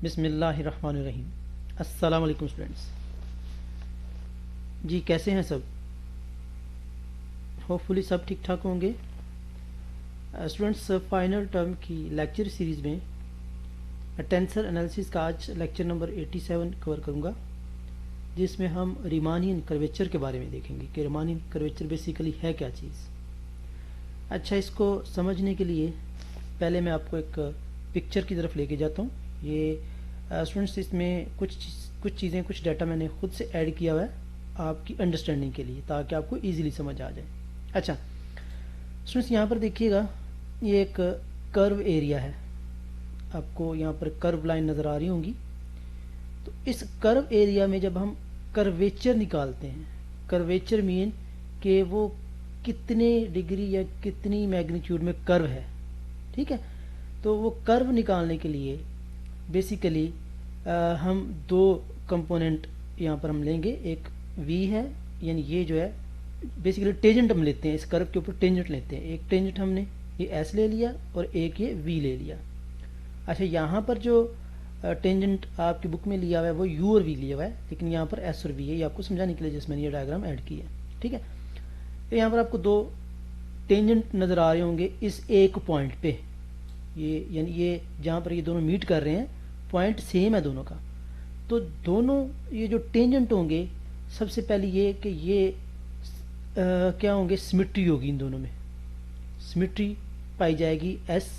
बिस्मिल्लाहिर्रहमानिर्रहीम। अस्सलाम वालेकुम स्टूडेंट्स। जी कैसे हैं सब? होपफुली सब ठीक ठाक होंगे। स्टूडेंट्स फाइनल टर्म की लेक्चर सीरीज़ में टेंसर एनालिसिस का आज लेक्चर नंबर 87 कवर करूंगा, जिसमें हम रिमानियन कर्वेचर के बारे में देखेंगे कि रिमानियन कर्वेचर बेसिकली है क्या चीज़। अच्छा, इसको समझने के लिए पहले मैं आपको एक पिक्चर की तरफ लेके जाता हूँ। ये स्टूडेंट्स इसमें कुछ चीज़ें, कुछ डाटा मैंने खुद से ऐड किया हुआ है आपकी अंडरस्टैंडिंग के लिए, ताकि आपको इजीली समझ आ जाए। अच्छा स्टूडेंट्स, यहाँ पर देखिएगा, ये एक कर्व एरिया है। आपको यहाँ पर कर्व लाइन नज़र आ रही होंगी। तो इस कर्व एरिया में जब हम कर्वेचर निकालते हैं, कर्वेचर मीन कि वो कितने डिग्री या कितनी मैग्नीट्यूड में कर्व है, ठीक है। तो वो कर्व निकालने के लिए बेसिकली हम दो कंपोनेंट यहाँ पर हम लेंगे। एक v है, यानी ये जो है बेसिकली टेंजेंट हम लेते हैं, इस कर्व के ऊपर टेंजेंट लेते हैं। एक टेंजेंट हमने ये s ले लिया और एक ये v ले लिया। अच्छा, यहाँ पर जो टेंजेंट आपकी बुक में लिया हुआ है वो u और v लिया हुआ है, लेकिन यहाँ पर s और v है। ये आपको समझाने के लिए जैसे मैंने ये डायग्राम ऐड की है, ठीक है। तो यहाँ पर आपको दो टेंजेंट नज़र आ रहे होंगे इस एक पॉइंट पे। ये यानी ये जहाँ पर ये दोनों मीट कर रहे हैं, पॉइंट सेम है दोनों का। तो दोनों ये जो टेंजेंट होंगे, सबसे पहले ये कि ये क्या होंगे, सिमेट्री होगी इन दोनों में। सिमेट्री पाई जाएगी एस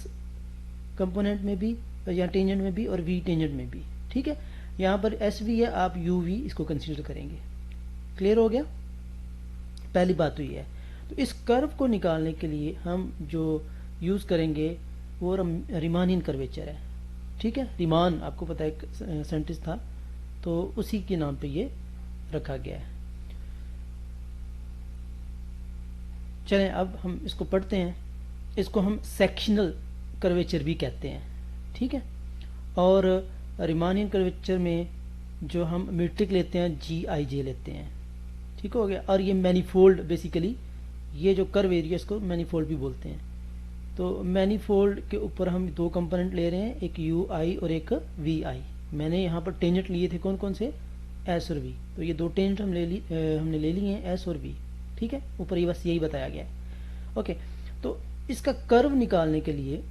कंपोनेंट में भी या टेंजेंट में भी और वी टेंजेंट में भी, ठीक है। यहाँ पर एस वी है, आप यू वी इसको कंसिडर करेंगे। क्लियर हो गया? पहली बात तो ये है। तो इस कर्व को निकालने के लिए हम जो यूज़ करेंगे वो रिमानियन कर्वेचर है, ठीक है। रिमान आपको पता है एक साइंटिस्ट था, तो उसी के नाम पे ये रखा गया है। चलें अब हम इसको पढ़ते हैं। इसको हम सेक्शनल कर्वेचर भी कहते हैं, ठीक है। और रिमानियन कर्वेचर में जो हम मीट्रिक लेते हैं GIJ लेते हैं, ठीक हो गया। और ये मैनीफोल्ड, बेसिकली ये जो कर्व एरिया इसको मैनीफोल्ड भी बोलते हैं। तो मैनीफोल्ड के ऊपर हम दो कंपोनेंट ले रहे हैं, एक UI और एक VI। मैंने यहाँ पर टेंजेंट लिए थे कौन कौन से, S और V। तो ये दो टेंजेंट हमने ले लिए हैं, S और V, ठीक है। ऊपर ये बस यही बताया गया है, ओके। तो इसका कर्व निकालने के लिए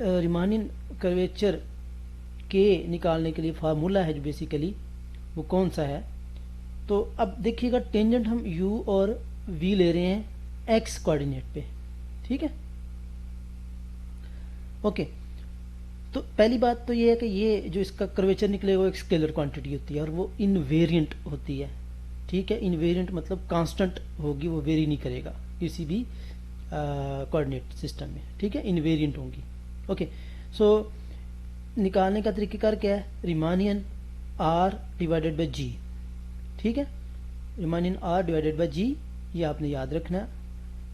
रिमानियन कर्वेचर के निकालने के लिए फार्मूला है जो बेसिकली वो कौन सा है। तो अब देखिएगा, टेंजेंट हम U और V ले रहे हैं X कोऑर्डिनेट पे, ठीक है, ओके। तो पहली बात तो ये है कि ये जो इसका कर्वेचर निकलेगा वो एक स्केलर क्वांटिटी होती है और वो इनवेरिएंट होती है, ठीक है। इनवेरिएंट मतलब कांस्टेंट होगी, वो वेरी नहीं करेगा किसी भी कोऑर्डिनेट सिस्टम में, ठीक है। इनवेरिएंट होंगी, ओके। सो निकालने का तरीक़ेकार क्या है, Riemannian R divided by G, ठीक है। Riemannian R divided by G, ये आपने याद रखना है।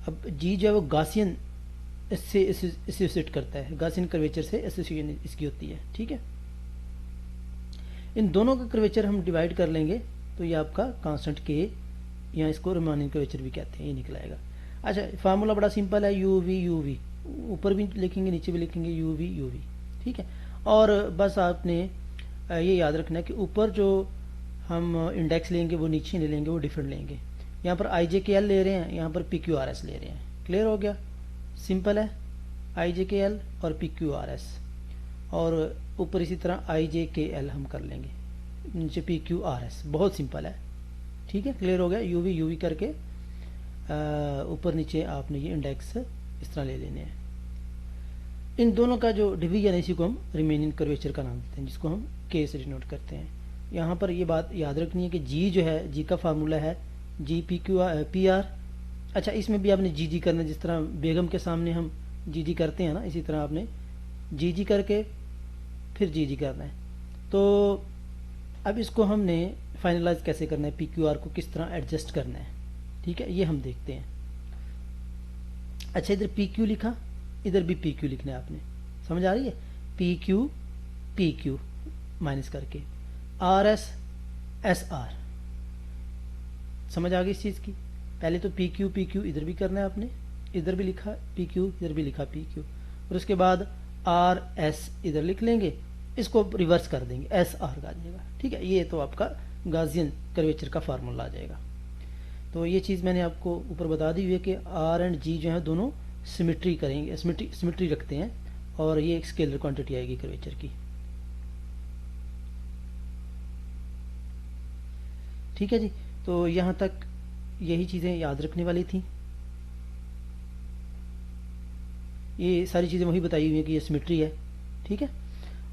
अब G जो है वो गासियन इससे एसोसिएट करता है, गासियन कर्वेचर से एसोसिएशन इसकी होती है, ठीक है। इन दोनों का कर्वेचर हम डिवाइड कर लेंगे तो ये आपका कांस्टेंट K, या इसको रिमानियन कर्वेचर भी कहते हैं, ये निकलाएगा। अच्छा, फार्मूला बड़ा सिंपल है, UV, ऊपर भी लिखेंगे नीचे भी लिखेंगे UV, ठीक है। और बस आपने ये याद रखना है कि ऊपर जो हम इंडेक्स लेंगे वो नीचे नहीं लेंगे, वो डिफरेंट लेंगे। यहाँ पर IJKL ले रहे हैं, यहाँ पर PQRS ले रहे हैं। क्लियर हो गया? सिंपल है, IJKL और PQRS, और ऊपर इसी तरह IJKL हम कर लेंगे, नीचे PQRS। बहुत सिंपल है, ठीक है। क्लियर हो गया? UV करके ऊपर नीचे आपने ये इंडेक्स इस तरह ले लेने हैं। इन दोनों का जो डिवीजन है इसी को हम रिमेनियन कर्वेचर का नाम देते हैं, जिसको हम K से डिनोट करते हैं। यहाँ पर ये बात याद रखनी है कि G जो है, G का फार्मूला है GPR। अच्छा, इसमें भी आपने GG करना है, जिस तरह बेगम के सामने हम GG करते हैं ना, इसी तरह आपने GG करके फिर GG करना है। तो अब इसको हमने फाइनलाइज कैसे करना है, PQR को किस तरह एडजस्ट करना है, ठीक है, ये हम देखते हैं। अच्छा, इधर PQ लिखा, इधर भी PQ लिखना है आपने, समझ आ रही है? PQ माइनस करके RS SR, समझ आ गई इस चीज़ की? पहले तो PQ इधर भी करना है आपने, इधर भी लिखा PQ, इधर भी लिखा PQ, और उसके बाद RS इधर लिख लेंगे इसको रिवर्स कर देंगे, एस आर आ जाएगा। ठीक है, ये तो आपका गाजियन कर्वेचर का फार्मूला आ जाएगा। तो ये चीज़ मैंने आपको ऊपर बता दी हुई है कि आर एंड जी जो है दोनों सिमेट्री करेंगे, सिमेट्री रखते हैं, और ये एक स्केलर क्वांटिटी आएगी कर्वेचर की। ठीक है जी, तो यहाँ तक यही चीज़ें याद रखने वाली थी। ये सारी चीज़ें वही बताई हुई है कि ये सिमेट्री है। ठीक है,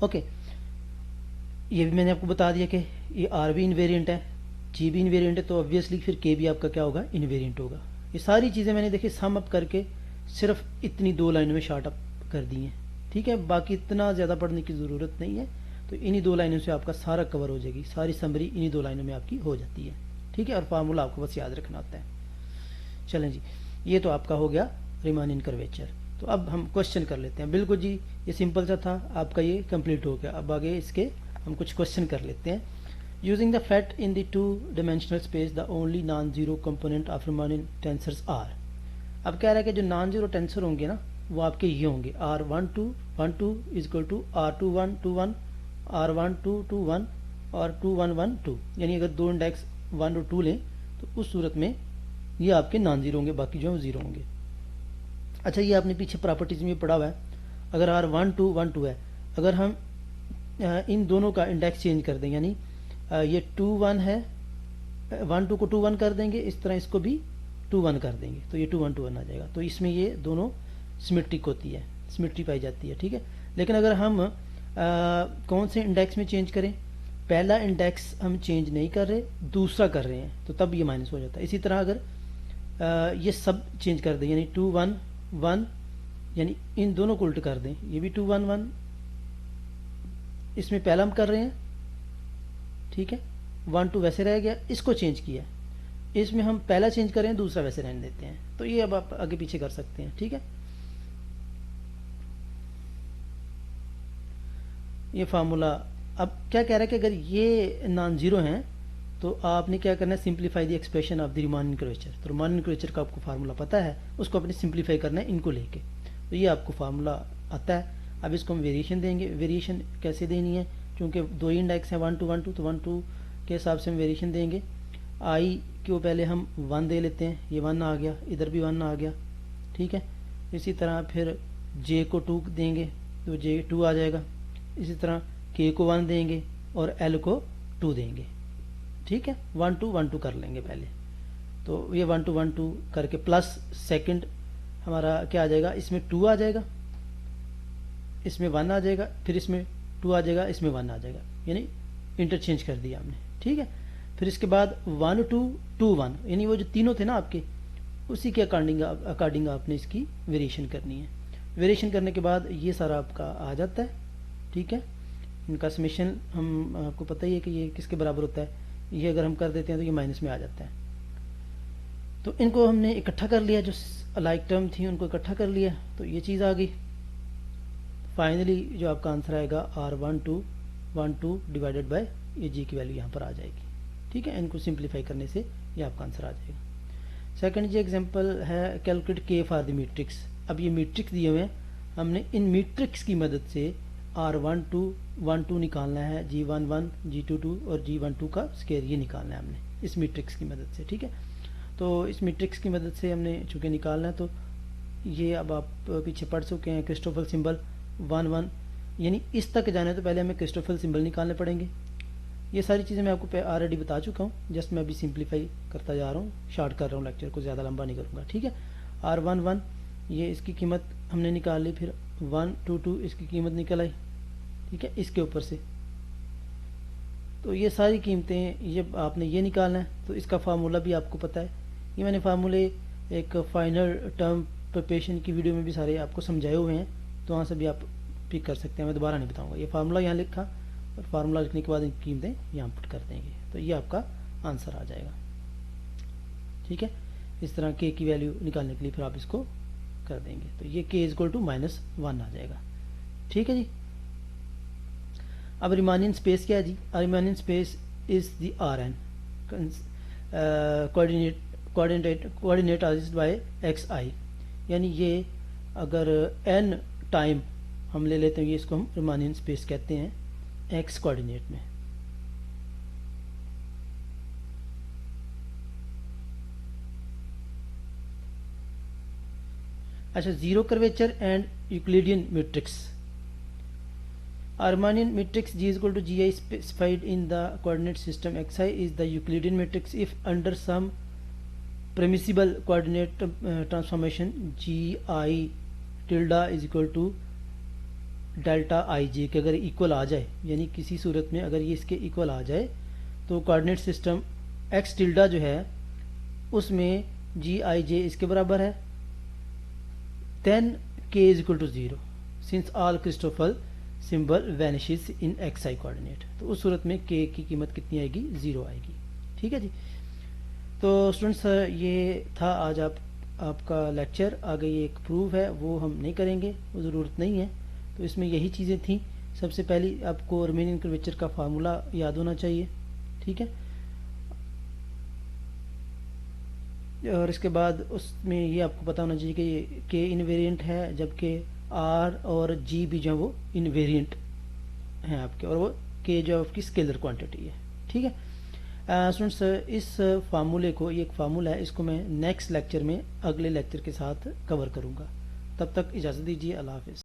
ओके। ये भी मैंने आपको बता दिया कि ये आर भी इन्वेरिएंट है, जी भी इन्वेरिएंट है, तो ऑब्वियसली फिर के भी आपका क्या होगा, इन्वेरिएंट होगा। ये सारी चीज़ें मैंने देखिए सम अप करके सिर्फ इतनी 2 लाइनों में शार्ट अप कर दी हैं। ठीक है, बाकी इतना ज़्यादा पढ़ने की ज़रूरत नहीं है, तो इन्हीं 2 लाइनों से आपका सारा कवर हो जाएगी, सारी समरी इन्हीं 2 लाइनों में आपकी हो जाती है। ठीक है, और फार्मूला आपको बस याद रखना होता है। चलें जी, ये तो आपका हो गया रीमानियन कर्वेचर। तो अब हम क्वेश्चन कर लेते हैं। बिल्कुल जी, ये सिंपल सा था आपका, ये कंप्लीट हो गया। अब आगे इसके हम कुछ क्वेश्चन कर लेते हैं। Using the fact in the 2 dimensional space the only non zero component of Riemannian tensors are. अब कह रहा है कि जो नॉन जीरो टेंसर होंगे ना, वो आपके ये होंगे R12 is equal to R21 R12 और 2 यानी अगर 2 इंडेक्स 1 और 2 लें तो उस सूरत में ये आपके नॉन जीरो होंगे, बाकी जो है जीरो होंगे। अच्छा, ये आपने पीछे प्रॉपर्टीज में पढ़ा हुआ है। अगर R12 है, अगर हम इन दोनों का इंडेक्स चेंज कर दें, यानी ये 2 1 है, 1 2 को 2 1 कर देंगे, इस तरह इसको भी 2 1 कर देंगे, तो ये 2 1 2 1 आ जाएगा। तो इसमें ये दोनों सिमेट्रिक होती है, सिमेट्री पाई जाती है। ठीक है, लेकिन अगर हम कौन से इंडेक्स में चेंज करें, पहला इंडेक्स हम चेंज नहीं कर रहे, दूसरा कर रहे हैं, तो तब ये माइनस हो जाता है। इसी तरह अगर ये सब चेंज कर दें, यानी 2 1 1, यानी इन दोनों को उल्ट कर दें, ये भी 2 1 1, इसमें पहला हम कर रहे हैं, ठीक है, 1 2 वैसे रह गया, इसको चेंज किया, इसमें हम पहला चेंज करें, दूसरा वैसे रहने देते हैं। तो ये अब आप आगे पीछे कर सकते हैं। ठीक है, ये फार्मूला। अब क्या कह रहा है कि अगर ये नॉन जीरो हैं तो आपने क्या करना है, simplify the expression of the Riemannian curvature. तो रीमानियन कर्वेचर का आपको फार्मूला पता है, उसको आपने सिंप्लीफाई करना है इनको लेके। तो ये आपको फार्मूला आता है। अब इसको हम वेरिएशन देंगे। वेरिएशन कैसे देनी है, क्योंकि 2 ही इंडेक्स हैं 1 2 1 2, तो 1 2 के हिसाब से हम वेरिएशन देंगे। आई को पहले हम 1 दे लेते हैं, ये 1 आ गया, इधर भी 1 आ गया। ठीक है, इसी तरह फिर जे को 2 देंगे तो जे 2 आ जाएगा। इसी तरह के को 1 देंगे और एल को 2 देंगे। ठीक है, 1 2 1 2 कर लेंगे पहले, तो ये 1 2 1 2 करके प्लस सेकंड हमारा क्या आ जाएगा, इसमें 2 आ जाएगा, इसमें 1 आ जाएगा, फिर इसमें 2 आ जाएगा, इसमें 1 आ जाएगा, यानी इंटरचेंज कर दिया हमने। ठीक है, फिर इसके बाद 1 2 2 1, यानी वो जो तीनों थे ना आपके, उसी के अकॉर्डिंग आपने इसकी वेरिएशन करनी है। वेरिएशन करने के बाद ये सारा आपका आ जाता है। ठीक है, इनका समेशन हम आपको पता ही है कि ये किसके बराबर होता है, ये अगर हम कर देते हैं तो ये माइनस में आ जाता है। तो इनको हमने इकट्ठा कर लिया, जो अलाइक टर्म थी उनको इकट्ठा कर लिया, तो ये चीज़ आ गई। फाइनली जो आपका आंसर आएगा R12 डिवाइडेड बाय ये जी की वैल्यू यहाँ पर आ जाएगी। ठीक है, इनको सिंप्लीफाई करने से ये आपका आंसर आ जाएगा। सेकंड जी एग्जांपल है कैलकुलेट के फॉर द मैट्रिक्स। अब ये मैट्रिक्स दिए हुए हैं, हमने इन मैट्रिक्स की मदद से R12 निकालना है, G11 G22 और G12 का स्क्वायर ये निकालना है हमने इस मैट्रिक्स की मदद से। ठीक है, तो इस मैट्रिक्स की मदद से हमने चूँकि निकालना है, तो ये अब आप पीछे पढ़ चुके हैं, क्रिस्टोफल सिंबल 1 1, यानी इस तक जाने तो पहले हमें क्रिस्टोफल सिंबल निकालने पड़ेंगे। ये सारी चीज़ें मैं आपको ऑलरेडी बता चुका हूँ, जस्ट मैं अभी सिंप्लीफाई करता जा रहा हूँ, शार्ट कर रहा हूँ लेक्चर को, ज़्यादा लंबा नहीं करूँगा। ठीक है, R11 ये इसकी कीमत हमने निकाल ली, फिर 1 2 2 इसकी कीमत निकल आई। ठीक है, इसके ऊपर से तो ये सारी कीमतें ये आपने ये निकालना है, तो इसका फार्मूला भी आपको पता है। ये मैंने फार्मूले एक फाइनल टर्म प्रिपरेशन की वीडियो में भी सारे आपको समझाए हुए हैं, तो वहाँ से भी आप पिक कर सकते हैं, मैं दोबारा नहीं बताऊँगा। ये फार्मूला यहाँ लिखा और फार्मूला लिखने के बाद इन कीमतें यहाँ पुट कर देंगे, तो ये आपका आंसर आ जाएगा। ठीक है, इस तरह के की वैल्यू निकालने के लिए फिर आप इसको कर देंगे, तो ये k इक्वल टू -1 आ जाएगा। ठीक है जी, अब रिमानियन स्पेस क्या है जी, Riemannian space is the Rn coordinate by xi, यानी ये अगर n टाइम हम ले लेते हैं, ये इसको हम रिमानियन स्पेस कहते हैं। एक्स कोऑर्डिनेट में। अच्छा, zero curvature and Euclidean matrix. Riemannian matrix G is equal to Gi specified in the coordinate system Xi is the Euclidean matrix if under some permissible coordinate transformation Gi tilde is equal to delta I J के अगर equal आ जाए, यानी किसी सूरत में अगर ये इसके equal आ जाए तो कोऑर्डिनेट सिस्टम एक्स टिल्डा जो है उसमें जी आई जे इसके बराबर है, then K is equal to zero since all Christoffel symbol vanishes in X I coordinate. तो उस सूरत में के की कीमत कितनी आएगी, ज़ीरो आएगी। ठीक है जी। तो स्टूडेंट्स ये था आज आपका लेक्चर। आगे ये एक प्रूफ है वो हम नहीं करेंगे, वो ज़रूरत नहीं है। तो इसमें यही चीज़ें थी। सबसे पहले आपको रिमेनिंग कर्वेचर का फार्मूला याद होना चाहिए, ठीक है। और इसके बाद उसमें ये आपको पता होना चाहिए कि के इनवेरिएंट है, जबकि आर और जी भी जो वो इनवेरिएंट हैं आपके, और वो के जो आपकी स्केलर क्वांटिटी है। ठीक है स्टूडेंट्स, इस फार्मूले को, ये एक फार्मूला है, इसको मैं नेक्स्ट लेक्चर में अगले लेक्चर के साथ कवर करूँगा। तब तक इजाज़त दीजिए। अल्लाह हाफ़िज़।